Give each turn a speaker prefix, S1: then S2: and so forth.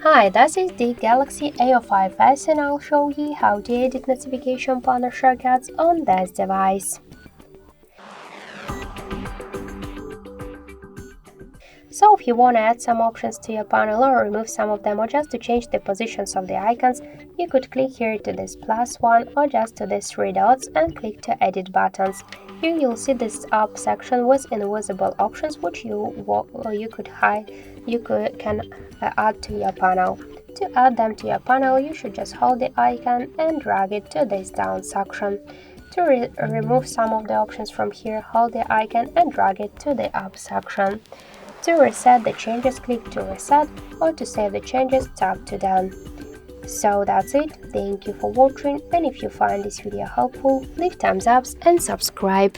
S1: Hi, this is the Galaxy A05S and I'll show you how to edit notification panel shortcuts on this device. So if you want to add some options to your panel or remove some of them or just to change the positions of the icons, you could click here to this plus one or just to these three dots and click to edit buttons. Here you'll see this up section with invisible options which you can add to your panel. To add them to your panel, you should just hold the icon and drag it to this down section. To remove some of the options from here, hold the icon and drag it to the up section. To reset the changes, click to reset, or to save the changes, tap to done. So that's it. Thank you for watching, and if you find this video helpful, leave thumbs up and subscribe.